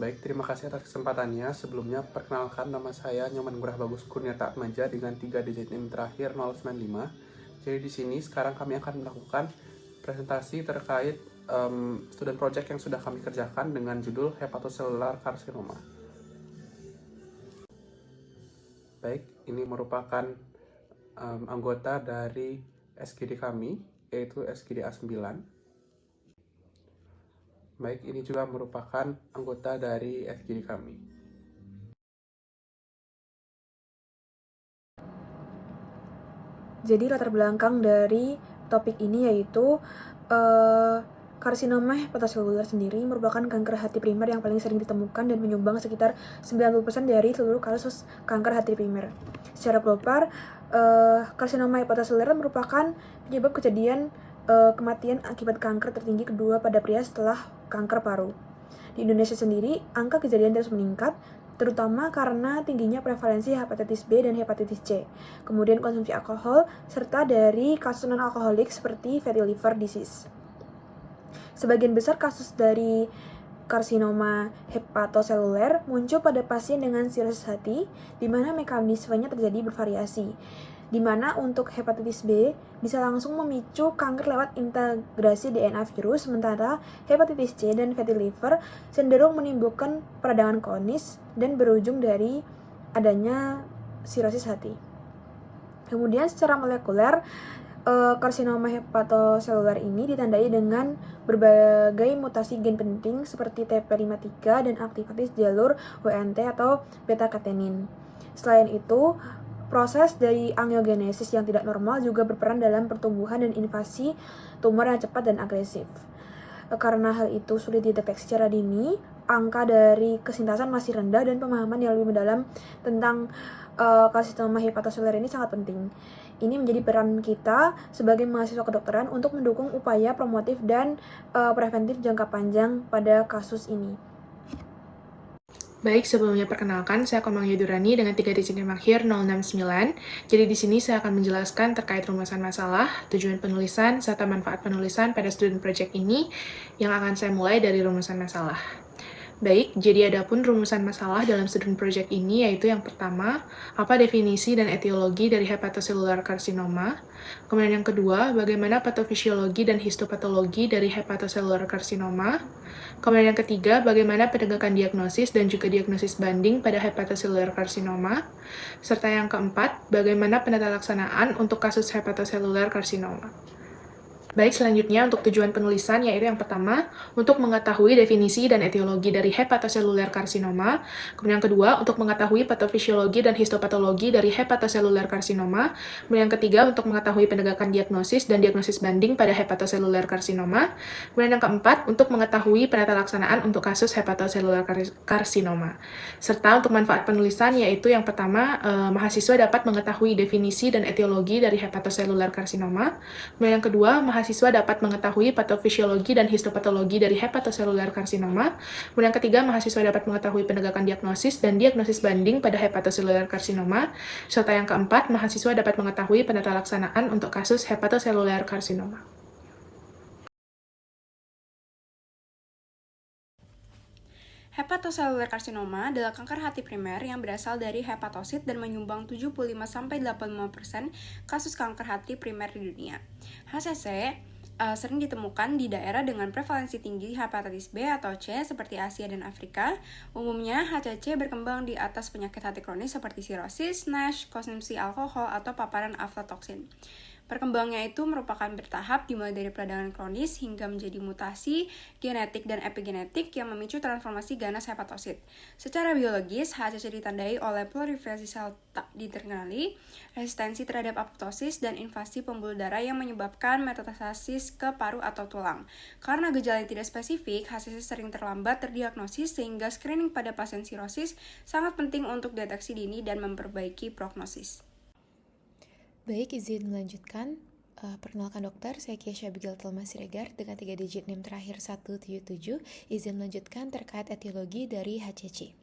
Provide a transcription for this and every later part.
Baik, terima kasih atas kesempatannya. Sebelumnya, perkenalkan nama saya Nyoman Ngurah Bagus Kurniata Atmaja dengan 3 digit NIM terakhir 095. Jadi di sini sekarang kami akan melakukan presentasi terkait student project yang sudah kami kerjakan dengan judul hepatocellular carcinoma. Baik, ini merupakan anggota dari SGD kami, yaitu SGD A9. Baik, ini juga merupakan anggota dari SGD kami. Jadi latar belakang dari topik ini yaitu karsinoma hepatoseluler sendiri merupakan kanker hati primer yang paling sering ditemukan dan menyumbang sekitar 90% dari seluruh kasus kanker hati primer. Secara global, karsinoma hepatoseluler merupakan penyebab kejadian kematian akibat kanker tertinggi kedua pada pria setelah kanker paru. Di Indonesia sendiri, angka kejadian terus meningkat, terutama karena tingginya prevalensi hepatitis B dan hepatitis C, kemudian konsumsi alkohol, serta dari kasus non-alkoholik seperti fatty liver disease. Sebagian besar kasus dari karsinoma hepatoseluler muncul pada pasien dengan sirosis hati, di mana mekanismenya terjadi bervariasi, di mana untuk hepatitis B bisa langsung memicu kanker lewat integrasi DNA virus, sementara hepatitis C dan fatty liver cenderung menimbulkan peradangan kronis dan berujung dari adanya sirosis hati. Kemudian secara molekuler, karsinoma hepatoseluler ini ditandai dengan berbagai mutasi gen penting seperti TP53 dan aktivitas jalur WNT atau beta-katenin. Selain itu, proses dari angiogenesis yang tidak normal juga berperan dalam pertumbuhan dan invasi tumor yang cepat dan agresif. Karena hal itu sulit dideteksi secara dini, angka dari kesintasan masih rendah dan pemahaman yang lebih mendalam tentang karsinoma hepatoseluler ini sangat penting. Ini menjadi peran kita sebagai mahasiswa kedokteran untuk mendukung upaya promotif dan preventif jangka panjang pada kasus ini. Baik, sebelumnya perkenalkan, saya Komang Yudurani dengan 3 digit NIM akhir 069. Jadi di sini saya akan menjelaskan terkait rumusan masalah, tujuan penulisan, serta manfaat penulisan pada student project ini yang akan saya mulai dari rumusan masalah. Baik, jadi adapun rumusan masalah dalam student project ini yaitu yang pertama, apa definisi dan etiologi dari hepatocellular carcinoma. Kemudian yang kedua, bagaimana patofisiologi dan histopatologi dari hepatocellular carcinoma. Kemudian yang ketiga, bagaimana penegakan diagnosis dan juga diagnosis banding pada hepatocellular carcinoma. Serta yang keempat, bagaimana penatalaksanaan untuk kasus hepatocellular carcinoma. Baik, selanjutnya untuk tujuan penulisan yaitu yang pertama, untuk mengetahui definisi dan etiologi dari hepatocellular carcinoma. Kemudian yang kedua, untuk mengetahui patofisiologi dan histopatologi dari hepatocellular carcinoma. Kemudian yang ketiga, untuk mengetahui penegakan diagnosis dan diagnosis banding pada hepatocellular carcinoma. Kemudian yang keempat, untuk mengetahui penatalaksanaan untuk kasus hepatocellular carcinoma. Serta untuk manfaat penulisan yaitu yang pertama, mahasiswa dapat mengetahui definisi dan etiologi dari hepatocellular carcinoma. Kemudian yang kedua, mahasiswa dapat mengetahui patofisiologi dan histopatologi dari hepatocellular carcinoma. Kemudian yang ketiga, mahasiswa dapat mengetahui penegakan diagnosis dan diagnosis banding pada hepatocellular carcinoma. Serta yang keempat, mahasiswa dapat mengetahui penatalaksanaan untuk kasus hepatocellular carcinoma. Hepatocellular carcinoma adalah kanker hati primer yang berasal dari hepatosit dan menyumbang 75-85% kasus kanker hati primer di dunia. HCC sering ditemukan di daerah dengan prevalensi tinggi hepatitis B atau C seperti Asia dan Afrika. Umumnya, HCC berkembang di atas penyakit hati kronis seperti sirosis, NASH, konsumsi alkohol, atau paparan aflatoksin. Perkembangannya itu merupakan bertahap dimulai dari peradangan kronis hingga menjadi mutasi genetik dan epigenetik yang memicu transformasi ganas hepatosit. Secara biologis, HCC ditandai oleh proliferasi sel tak dikenali, resistensi terhadap apoptosis, dan invasi pembuluh darah yang menyebabkan metastasis ke paru atau tulang. Karena gejala yang tidak spesifik, HCC sering terlambat terdiagnosis sehingga screening pada pasien sirosis sangat penting untuk deteksi dini dan memperbaiki prognosis. Baik, izin melanjutkan. Perkenalkan dokter, saya Kiesha Abigail Thelma Siregar dengan 3 digit NIM terakhir 177. Izin melanjutkan terkait etiologi dari HCC.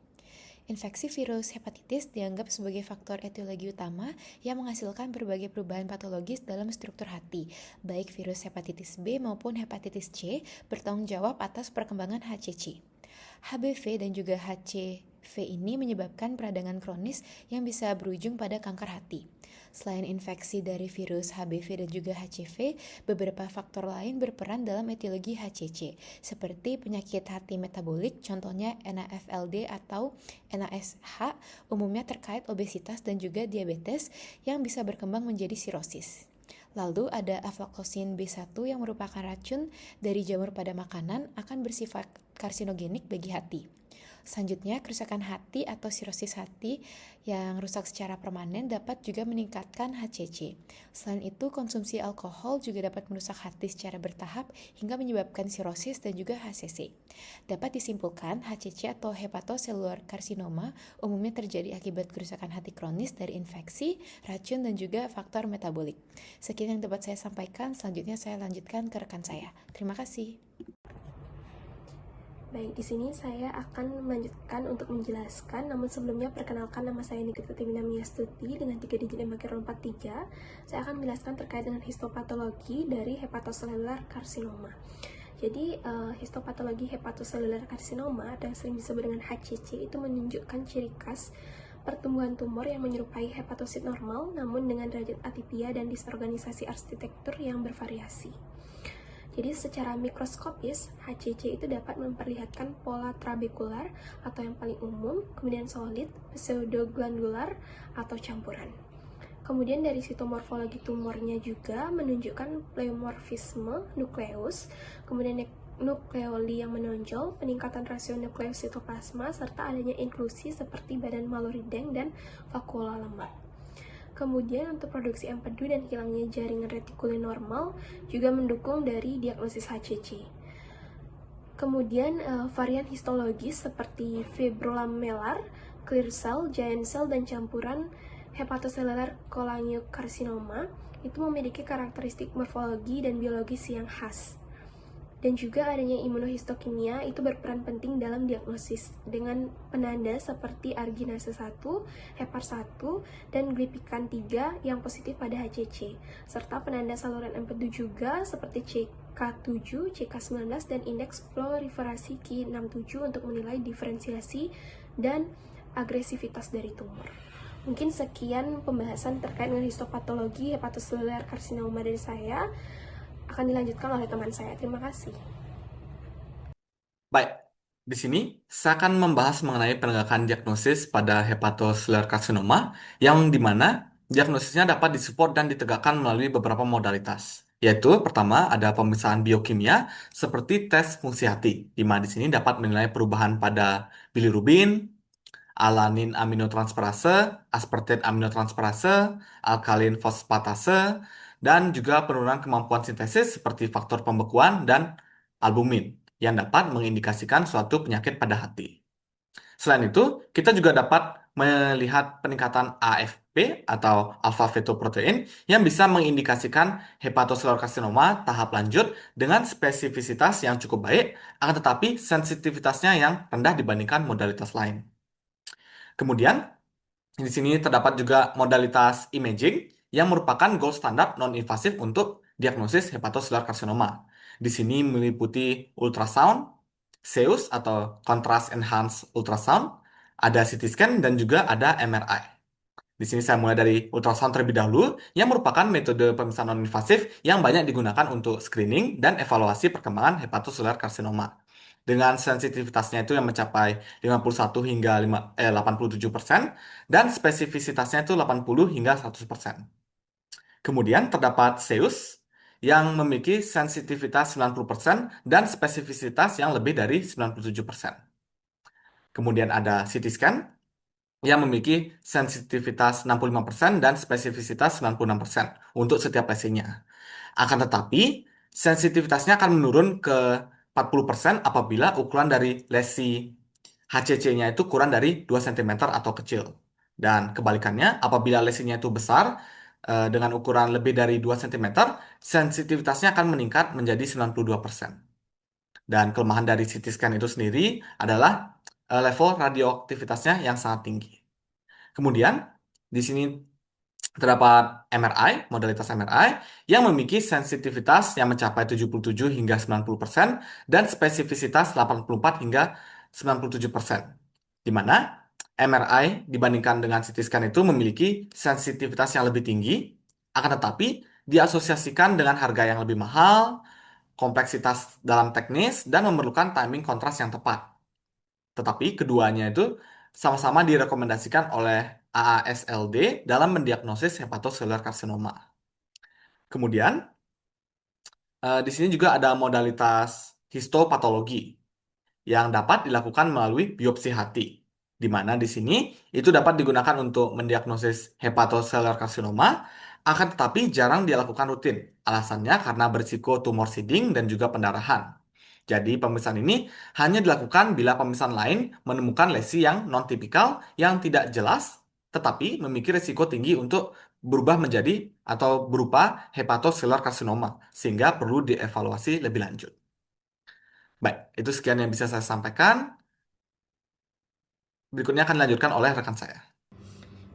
Infeksi virus hepatitis dianggap sebagai faktor etiologi utama yang menghasilkan berbagai perubahan patologis dalam struktur hati. Baik virus hepatitis B maupun hepatitis C bertanggung jawab atas perkembangan HCC. HBV dan juga HCV ini menyebabkan peradangan kronis yang bisa berujung pada kanker hati. Selain infeksi dari virus HBV dan juga HCV, beberapa faktor lain berperan dalam etiologi HCC, seperti penyakit hati metabolik, contohnya NAFLD atau NASH, umumnya terkait obesitas dan juga diabetes yang bisa berkembang menjadi sirosis. Lalu ada aflatoxin B1 yang merupakan racun dari jamur pada makanan akan bersifat karsinogenik bagi hati. Selanjutnya, kerusakan hati atau sirosis hati yang rusak secara permanen dapat juga meningkatkan HCC. Selain itu, konsumsi alkohol juga dapat merusak hati secara bertahap hingga menyebabkan sirosis dan juga HCC. Dapat disimpulkan, HCC atau hepatocellular carcinoma umumnya terjadi akibat kerusakan hati kronis dari infeksi, racun, dan juga faktor metabolik. Sekian yang dapat saya sampaikan, selanjutnya saya lanjutkan ke rekan saya. Terima kasih. Baik, di sini saya akan melanjutkan untuk menjelaskan, namun sebelumnya perkenalkan nama saya Nikita Timina Miastuti dengan 3 digit MAK 43. Saya akan menjelaskan terkait dengan histopatologi dari hepatocellular carcinoma. Jadi, histopatologi hepatocellular carcinoma atau yang sering disebut dengan HCC itu menunjukkan ciri khas pertumbuhan tumor yang menyerupai hepatosit normal namun dengan derajat atipia dan disorganisasi arsitektur yang bervariasi. Jadi secara mikroskopis, HCC itu dapat memperlihatkan pola trabekular atau yang paling umum, kemudian solid, pseudoglandular, atau campuran. Kemudian dari sitomorfologi tumornya juga menunjukkan pleomorfisme nukleus, kemudian nukleoli yang menonjol, peningkatan rasio nukleus sitoplasma, serta adanya inklusi seperti badan malurideng dan vakuola lemak. Kemudian untuk produksi empedu dan hilangnya jaringan retikuli normal juga mendukung dari diagnosis HCC. Kemudian varian histologis seperti fibrolamellar, clear cell, giant cell, dan campuran hepatocellular cholangiocarcinoma itu memiliki karakteristik morfologi dan biologis yang khas. Dan juga adanya imunohistokimia itu berperan penting dalam diagnosis dengan penanda seperti arginase 1, hepar 1, dan glipikan 3 yang positif pada HCC, serta penanda saluran empedu juga seperti CK7, CK19, dan indeks proliferasi Ki67 untuk menilai diferensiasi dan agresivitas dari tumor. Mungkin sekian pembahasan terkait dengan histopatologi hepatocellular carcinoma dari saya. Akan dilanjutkan oleh teman saya. Terima kasih. Baik, di sini saya akan membahas mengenai penegakan diagnosis pada hepatocellular carcinoma yang dimana diagnosisnya dapat disupport dan ditegakkan melalui beberapa modalitas. Yaitu pertama ada pemeriksaan biokimia seperti tes fungsi hati, di mana di sini dapat menilai perubahan pada bilirubin, alanin aminotransferase, aspartate aminotransferase, alkalin fosfatase, dan juga penurunan kemampuan sintesis seperti faktor pembekuan dan albumin yang dapat mengindikasikan suatu penyakit pada hati. Selain itu, kita juga dapat melihat peningkatan AFP atau alpha fetoprotein yang bisa mengindikasikan hepatocellular carcinoma tahap lanjut dengan spesifisitas yang cukup baik, akan tetapi sensitivitasnya yang rendah dibandingkan modalitas lain. Kemudian, di sini terdapat juga modalitas imaging yang merupakan gold standar non-invasif untuk diagnosis hepatocellular carcinoma. Di sini meliputi ultrasound, Zeus atau Contrast Enhanced Ultrasound, ada CT scan, dan juga ada MRI. Di sini saya mulai dari ultrasound terlebih dahulu, yang merupakan metode pemeriksaan non-invasif yang banyak digunakan untuk screening dan evaluasi perkembangan hepatocellular carcinoma. Dengan sensitivitasnya itu yang mencapai 51 hingga 87% dan spesifisitasnya itu 80 hingga 100%. Kemudian terdapat Zeus yang memiliki sensitivitas 90% dan spesifisitas yang lebih dari 97%. Kemudian ada CT scan yang memiliki sensitivitas 65% dan spesifisitas 96% untuk setiap lesinya. Akan tetapi, sensitivitasnya akan menurun ke 40% apabila ukuran dari lesi HCC-nya itu kurang dari 2 cm atau kecil. Dan kebalikannya, apabila lesinya itu besar, dengan ukuran lebih dari 2 cm, sensitivitasnya akan meningkat menjadi 92%. Dan kelemahan dari CT scan itu sendiri adalah level radioaktivitasnya yang sangat tinggi. Kemudian, di sini terdapat MRI, modalitas MRI, yang memiliki sensitivitas yang mencapai 77 hingga 90% dan spesifisitas 84 hingga 97%. Di mana MRI dibandingkan dengan CT scan itu memiliki sensitivitas yang lebih tinggi, akan tetapi diasosiasikan dengan harga yang lebih mahal, kompleksitas dalam teknis, dan memerlukan timing kontras yang tepat. Tetapi keduanya itu sama-sama direkomendasikan oleh AASLD dalam mendiagnosis hepatocellular carcinoma. Kemudian, di sini juga ada modalitas histopatologi yang dapat dilakukan melalui biopsi hati, di mana di sini itu dapat digunakan untuk mendiagnosis hepatocellular carcinoma, akan tetapi jarang dilakukan rutin. Alasannya karena berisiko tumor seeding dan juga pendarahan. Jadi pemeriksaan ini hanya dilakukan bila pemeriksaan lain menemukan lesi yang non-tipikal yang tidak jelas, tetapi memiliki risiko tinggi untuk berubah menjadi atau berupa hepatocellular carcinoma, sehingga perlu dievaluasi lebih lanjut. Baik, itu sekian yang bisa saya sampaikan. Berikutnya akan dilanjutkan oleh rekan saya.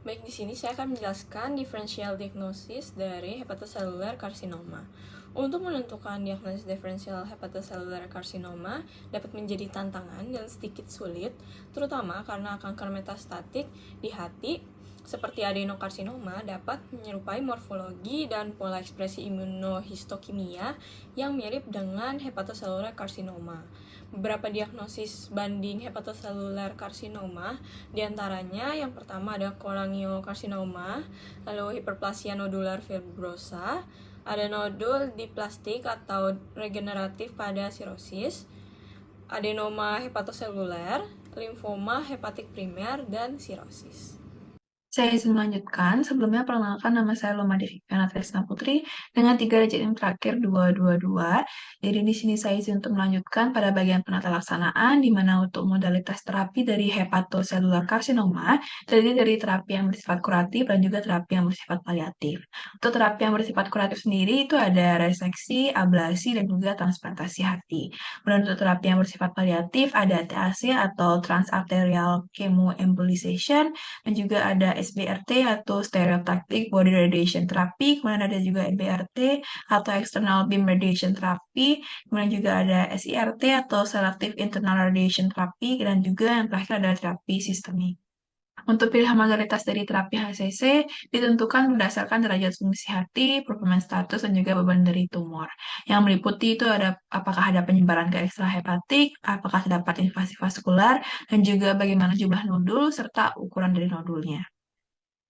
Baik, di sini saya akan menjelaskan differential diagnosis dari hepatocellular carcinoma. Untuk menentukan diagnosis differential hepatocellular carcinoma dapat menjadi tantangan dan sedikit sulit, terutama karena kanker metastatik di hati seperti adenokarsinoma dapat menyerupai morfologi dan pola ekspresi imunohistokimia yang mirip dengan hepatocellular carcinoma. Beberapa diagnosis banding hepatocellular carcinoma, diantaranya yang pertama ada cholangiocarcinoma, lalu hiperplasia nodular fibrosa, ada nodul diplastik atau regeneratif pada sirosis, adenoma hepatoseluler, limfoma hepatik primer, dan sirosis. Saya izin melanjutkan. Sebelumnya perkenalkan nama saya Loma Devika Tresna Putri dengan 3 digit NIM terakhir 222. Jadi di sini saya izin untuk melanjutkan pada bagian penata laksanaan di mana untuk modalitas terapi dari hepatocellular carcinoma terdiri dari terapi yang bersifat kuratif dan juga terapi yang bersifat paliatif. Untuk terapi yang bersifat kuratif sendiri itu ada reseksi, ablasi, dan juga transplantasi hati. Kemudian untuk terapi yang bersifat paliatif ada TAC atau transarterial chemoembolization, dan juga ada SBRT atau stereotactic body radiation therapy, kemudian ada juga EBRT atau external beam radiation therapy, kemudian juga ada SIRT atau selective internal radiation therapy, dan juga yang terakhir ada terapi sistemik. Untuk pilihan modalitas dari terapi HCC ditentukan berdasarkan derajat fungsi hati, performance status, dan juga beban dari tumor. Yang meliputi itu ada apakah ada penyebaran ke ekstrahepatik, apakah terdapat invasi vaskular, dan juga bagaimana jumlah nodul serta ukuran dari nodulnya.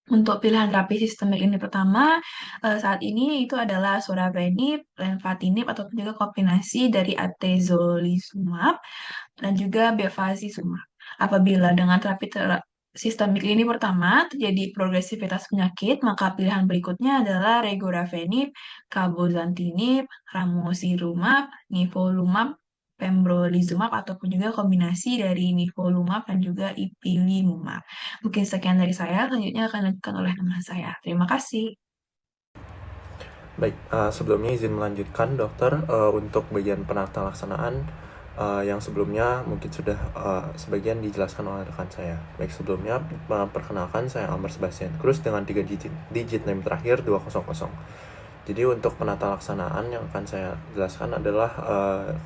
Untuk pilihan terapi sistemik ini pertama, saat ini itu adalah sorafenib, lenvatinib, ataupun juga kombinasi dari atezolizumab dan juga bevacizumab. Apabila dengan terapi sistemik ini pertama terjadi progresivitas penyakit, maka pilihan berikutnya adalah regorafenib, cabozantinib, ramucirumab, nivolumab, pembrolizumab, ataupun juga kombinasi dari nivolumab dan juga ipilimumab. Mungkin sekian dari saya, selanjutnya akan dilanjutkan oleh teman saya. Terima kasih. Baik, sebelumnya izin melanjutkan dokter untuk bagian penata laksanaan yang sebelumnya mungkin sudah sebagian dijelaskan oleh rekan saya. Baik, sebelumnya perkenalkan saya Amar Sebastian Cruz dengan 3 digit NIM terakhir 200. Jadi untuk penata laksanaan yang akan saya jelaskan adalah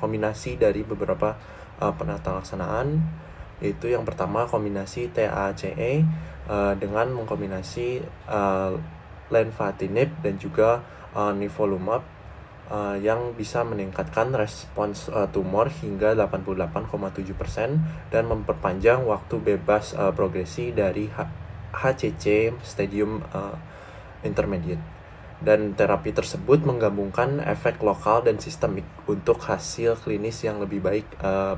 kombinasi dari beberapa penata laksanaan, yaitu yang pertama kombinasi TACE dengan mengkombinasi lenvatinib dan juga nivolumab yang bisa meningkatkan respons tumor hingga 88,7% dan memperpanjang waktu bebas progresi dari HCC stadium intermediate. Dan terapi tersebut menggabungkan efek lokal dan sistemik untuk hasil klinis yang lebih baik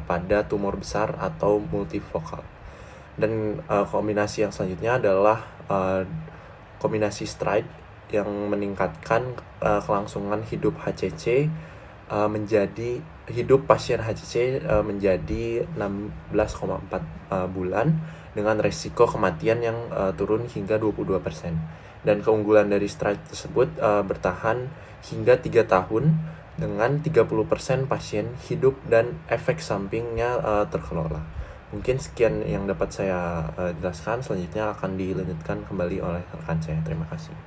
pada tumor besar atau multifokal. Dan kombinasi yang selanjutnya adalah kombinasi STRIDE yang meningkatkan kelangsungan hidup HCC menjadi hidup pasien HCC menjadi 16,4 bulan dengan resiko kematian yang turun hingga 22%. Dan keunggulan dari STRIDE tersebut bertahan hingga 3 tahun dengan 30% pasien hidup dan efek sampingnya terkelola. Mungkin sekian yang dapat saya jelaskan, selanjutnya akan dilanjutkan kembali oleh rekan saya. Terima kasih.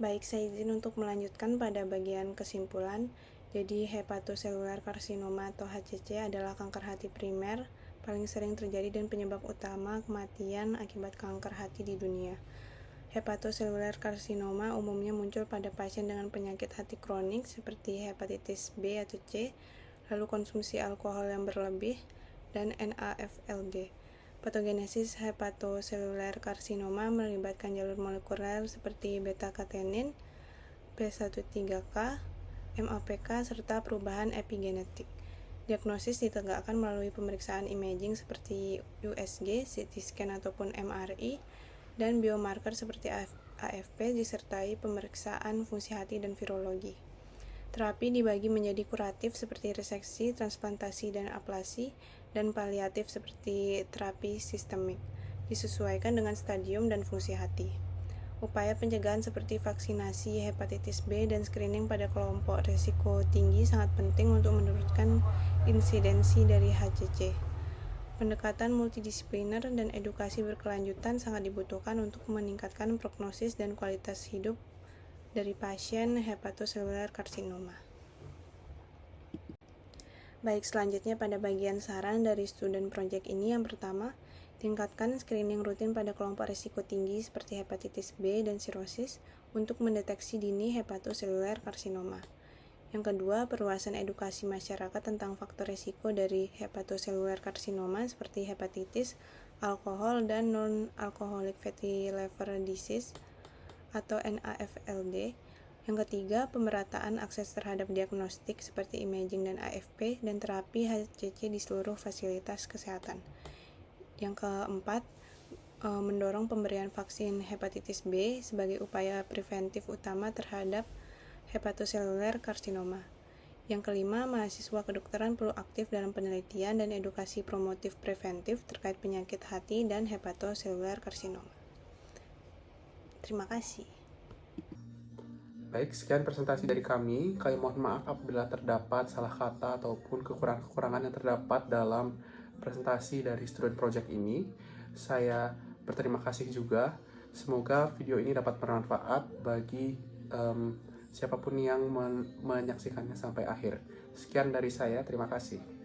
Baik, saya izin untuk melanjutkan pada bagian kesimpulan. Jadi hepatocellular carcinoma atau HCC adalah kanker hati primer paling sering terjadi dan penyebab utama kematian akibat kanker hati di dunia. Hepatocellular carcinoma umumnya muncul pada pasien dengan penyakit hati kronik seperti hepatitis B atau C, lalu konsumsi alkohol yang berlebih, dan NAFLD. Patogenesis hepatocellular carcinoma melibatkan jalur molekuler seperti beta-katenin, P13K, MAPK, serta perubahan epigenetik. Diagnosis ditegakkan melalui pemeriksaan imaging seperti USG, CT scan ataupun MRI, dan biomarker seperti AFP disertai pemeriksaan fungsi hati dan virologi. Terapi dibagi menjadi kuratif seperti reseksi, transplantasi, dan ablasi, dan paliatif seperti terapi sistemik, disesuaikan dengan stadium dan fungsi hati. Upaya pencegahan seperti vaksinasi hepatitis B dan screening pada kelompok risiko tinggi sangat penting untuk menurunkan insidensi dari HCC. Pendekatan multidisipliner dan edukasi berkelanjutan sangat dibutuhkan untuk meningkatkan prognosis dan kualitas hidup dari pasien hepatocellular carcinoma. Baik, selanjutnya pada bagian saran dari student project ini, yang pertama, tingkatkan screening rutin pada kelompok risiko tinggi seperti hepatitis B dan sirosis untuk mendeteksi dini hepatocellular carcinoma. Yang kedua, perluasan edukasi masyarakat tentang faktor risiko dari hepatocellular carcinoma seperti hepatitis, alkohol, dan non-alcoholic fatty liver disease atau NAFLD. Yang ketiga, pemerataan akses terhadap diagnostik seperti imaging dan AFP dan terapi HCC di seluruh fasilitas kesehatan. Yang keempat, mendorong pemberian vaksin hepatitis B sebagai upaya preventif utama terhadap hepatocellular carcinoma. Yang kelima, mahasiswa kedokteran perlu aktif dalam penelitian dan edukasi promotif preventif terkait penyakit hati dan hepatocellular carcinoma. Terima kasih. Baik, sekian presentasi dari kami. Kami mohon maaf apabila terdapat salah kata ataupun kekurangan-kekurangan yang terdapat dalam presentasi dari student project ini. Saya berterima kasih juga. Semoga video ini dapat bermanfaat bagi siapapun yang menyaksikannya sampai akhir. Sekian dari saya, terima kasih.